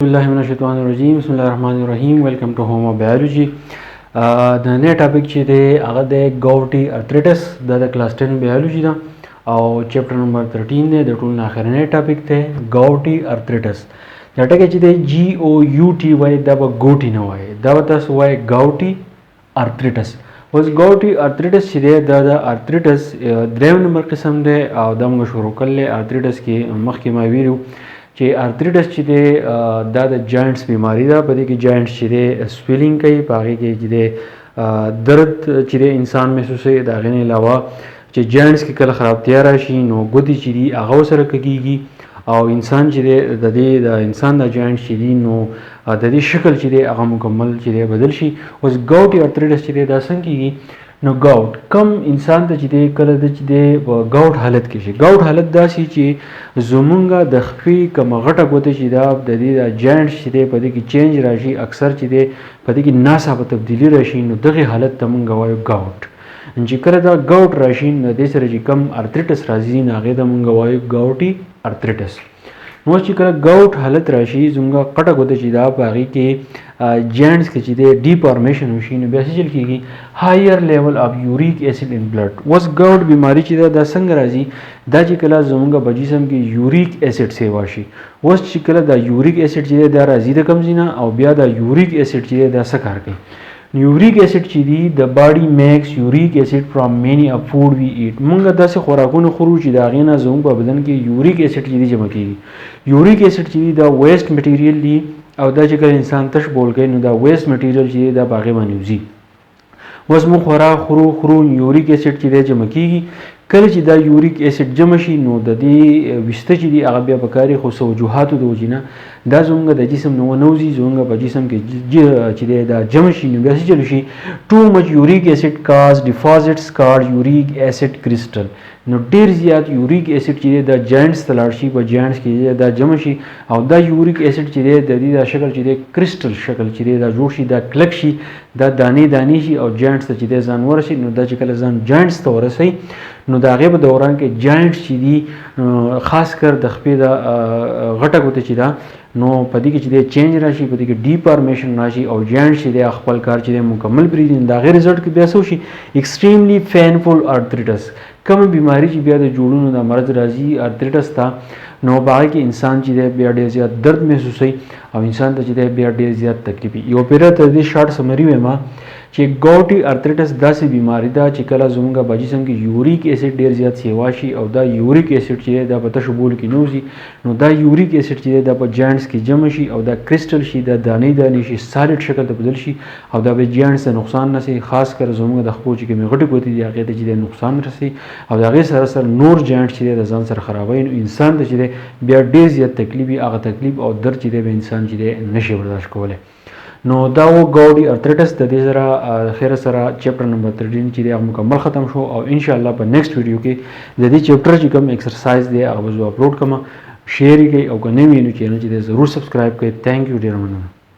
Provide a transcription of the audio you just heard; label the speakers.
Speaker 1: बिस्मिल्लाहिर्रहमानिर्रहीम बिस्मिल्लाहिर्रहमानिर्रहीम welcome to home biology د نن ټاپک چې دی هغه د ګاوټي ارتریټس د کلاس 10 بایولوژي دا او چپټر نمبر 13 دی د ټول اخرنی ټاپک دی ګاوټي ارتریټس دا ټکی چې دی جی او یو ټي وای دا به ګوټي نه وای دا تاسو وای ګاوټي ارتریټس اوس ګاوټي ارتریټس چې دی دا د ارتریټس دریم نمبر قسم دی او دا موږ شروع کړل ارتریټس کې مخکې ما ویلو چې ارتریټس چې دی دا د جاینټس بیماری ده په دې کې جاینټس چې دی سویلینګ کوي په هغې کې چې دی درد چې دی انسان محسوسوي د هغې نه علاوه چې جاینټس کې کله خرابتیا راشي نو ګوتې چې دي هغه ورسره کږېږي او انسان چې دی د انسان د جاینټس چې دي نو د دې شکل چې دی هغه مکمل چې دی بدل شي اوس ګاوټي ارتریټس چې دی دا څنګه کېږي نو ګاوټ کم انسان ته چې دی کله د چې دی ګاوټ حالت کې شي ګاوټ حالت داسې چې زمونږ د خپې کومه غټه ګوته چې دا د دې د جاینټ چې دی په دې کې چینج راشي اکثر چې دی په دې کې ناڅاپه تبدیلي راشي نو دغه حالت ته مونږ وایو ګاوټ چې کله دا ګاوټ راشي نو دې سره چې کم ارتریټس راځي نو هغې ته مونږ وایو ګاوټي ارتریټس نو چې کله ګاوټ حالت راشي زموږ غټه ګوته چې دا په هغې کې جاینټس کې چې دی ډیفارمیشن وشي نو بیا څه چل کېږي هایر لیول اف یوریک ایسډ ان بلډ اوس ګاوټ بیماري چې دا څنګه راځي دا چې کله زموږ په جسم کې یوریک ایسډ سیوا شي اوس چې کله دا یوریک ایسډ چې دی دا راځي د کوم ځای نه او بیا دا یوریک ایسډ چې دی دا څه کار کوي یوریک ایسډ چې دی د باډي میکس یوریک ایسډ فرام مینی اف فود وی ایټ مونږ داسې خوراکونه خورو چې د هغې نه زموږ په بدن کې یوریک ایسډ چې دی جمع کېږي یوریک ایسډ چې دی دا ویسټ مټیریل دی او دا چې کله انسان تش بول کوي نو دا ویسټ مټیریل چې دی دا په هغې باندې وځي اوس موږ خوراک خورو یوریک ایسډ چې دی جمع کېږي کله چې دا یوریک ایسډ جمع شي نو د دې ویسته چې دي هغه بیا په کار خو څه وجوهاتو د وجې نه دا زموږ د جسم نه ونوځي زموږ په جسم کې چې دی دا جمع شي نو بیا څه چلو شي ټو مچ یوریک ایسډ کاز ډیپازټس کارډ یوریک ایسډ کرسټل نو ډېر زیات یوریک ایسډ چې دی دا جاینټس ته لاړ شي په جاینټس کې دا جمع شي او دا یوریک ایسډ چې دی د دې دا شکل چې دی کرسټل شکل چې دی دا جوړ شي دا کلک شي دا دانې شي او جاینټس ته چې دی ځان ورسي نو دا چې کله ځان جاینټس ته ورسوي نو د هغې په دوران کې جاینټس چې دي خاص کر د خپې د غټه ګوته چې ده نو په دې کې چې دی چینج راشي په دې کې ډیفارمیشن راشي او جاینټس چې دی خپل کار چې دی مکمل پرېږدي د هغې رزلټ کې بیا څه وشي ایکسټریملی پینفول ارتریټس کومه بیماري چې بیا د جوړونو د مرض راځي ارتریټس ته نو په هغې کې انسان چې دی بیا ډېر زیات درد محسوسوي او انسان ته چې دی بیا ډېر زیات تکلیف وي یو پیره ته د دې شارټ سمري وایم چې ګاوټي ارتریټس داسې بیماری ده چې کله زموږ په جسم کې یوریک ایسډ ډېر زیات سیوا شي او دا یوریک ایسډ چې دی دا په تشو بول کې نه وځي نو دا یوریک ایسډ چې دی دا په جاینټس کې جمع شي او دا کرسټل شي دا دانې شي سالډ شکل ته بدل شي او دا به جاینټس ته نقصان رسوي خاص کر زموږ د خپو چې کومې غټې ګوتې دي هغې ته چې دی نقصان رسوي او د هغې سره سره نور جاینټ چې دی د ځان سره خرابوي نو انسان ته چې دی بیا ډېر زیات تکلیف وي هغه تکلیف او درد چې دی به انسان چې دی نشي برداشت کولی نو دا و ګاوټي ارتریټس د دې سره خیر سره چپټر نمبر 13 چې دی هغه مکمل ختم شو او ان شاء الله په نیکسټ ویډیو کې د دې چپټر چې کوم ایکسرسایز دی هغه به زه اپلوډ کوم شیر یې کړئ او که نه وي نو چینل چې دی ضرور سبسکرایب کړئ تھینک یو ډېر مننه